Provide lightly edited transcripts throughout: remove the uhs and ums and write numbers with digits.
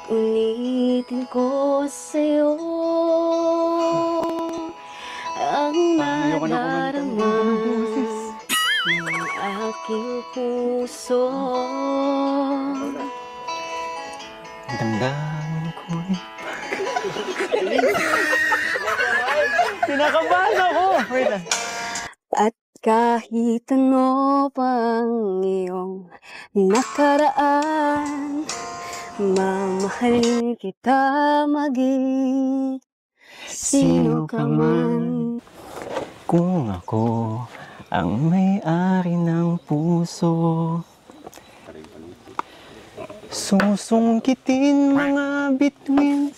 Ulit-ulitin ko sa'yo ang nadarama ng aking puso. Damdamin ko'y kinakabahan ako! Wait lang. At kahit ano pang iyong nakaraan, mamahalin kita maging sino ka man. Kung ako ang may-ari ng puso, susungkitin mga bituin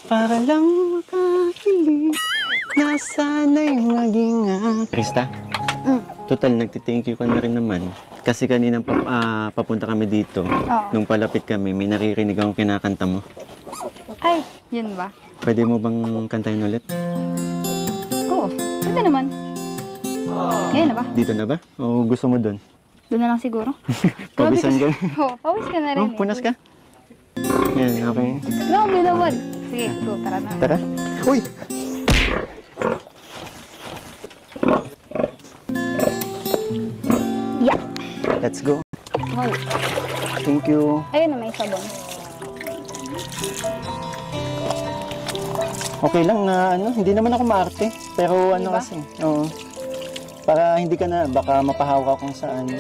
para lang makakilig na sana'y maging Krista, total nagti-thank you ka na rin naman. Kasi kanina papunta kami dito. Nung palapit kami, may naririnig akong kinakanta mo. Ay, yun ba? Pwede mo bang kantahin ulit? Oo, pwede naman. Ngayon na ba? Dito na ba? O gusto mo doon? Doon na lang siguro. Pabisan ka? Oo, pawis ka na rin. Oh, punas ka? Yan, okay. No, may naman. Sige, go, tara na. Tara. Uy! Yeah. Let's go. Hoy, Thank you. ayun na, may sabon. Okay lang na hindi naman ako maarte. Pero Di ba? kasi, para hindi ka na, baka mapahawak ka kung saan.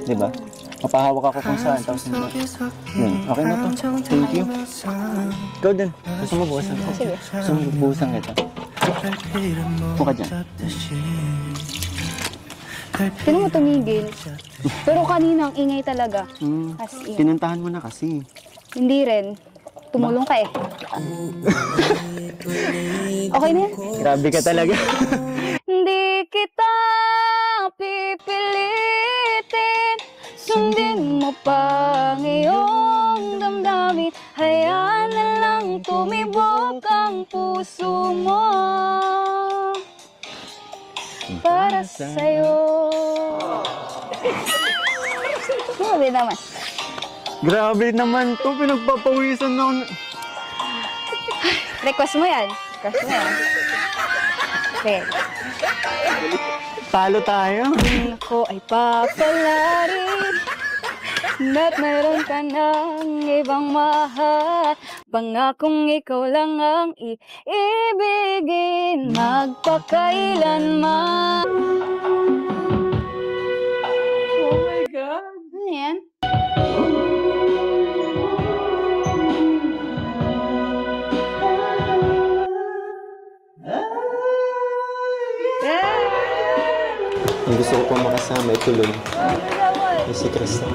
Di ba? Mapahawak ako kung saan. Tapos yun, okay na to. Thank you. Ikaw din. Gusto mo buwasan ko? Sige. Gusto mo buwasan kita? Buka dyan. Sino mo tumigil? Pero kanina ang ingay talaga. As in. Kinantahan mo na kasi. Hindi rin. Tumulong ka eh. Okay na yan? Grabe ka talaga. Hindi kita pipilitin, sundin mo pa ngayong damdamin. Hayaan na lang tumibok ang puso mo para sa'yo. Grabe naman. Grabe naman to. Pinagpapawisan na ako. Request mo yan. Request mo yan. Okay. Talo tayo. Ako ay papalarin na't meron ka ng ibang mahal. Pangakong ikaw lang ang iibigin magpakailanman. Oh my God! Ano yan? Ang gusto ko pang makasama, ituloy. Si Krista.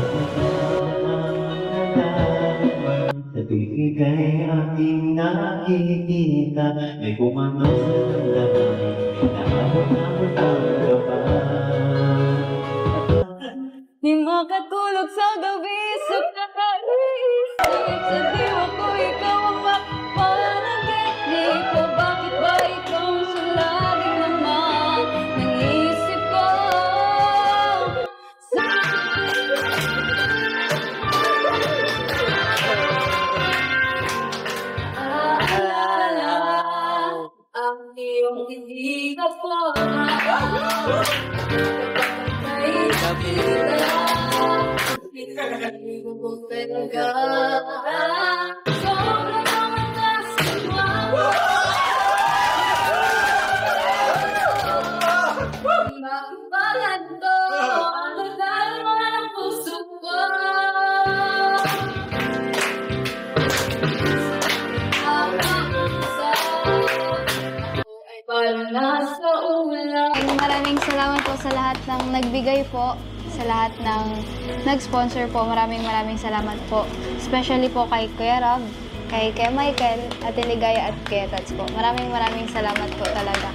Nabibigay aking nakikita, may kumano sa damdamin, nakakapagod ang gaban. Di makatulog sa gabi sa kakaisip, sa diwa ko ikaw ang mapanaginip ko. Bakit ba ikaw sa laging naman naisip ko? Aalala ang iyong hindi ka po may nakita. Hindi ko talaga sobrang naman nasama. Makibalan to ang nagdalwa ng puso ko. Ang isa ay parang nasa ulan. Maraming salamat po sa lahat ng nagbigay po, sa lahat ng nag-sponsor po. Maraming salamat po. Especially po kay Kuya Rob, kay Michael, Ate Ligaya at Kuya Tots po. Maraming salamat po talaga.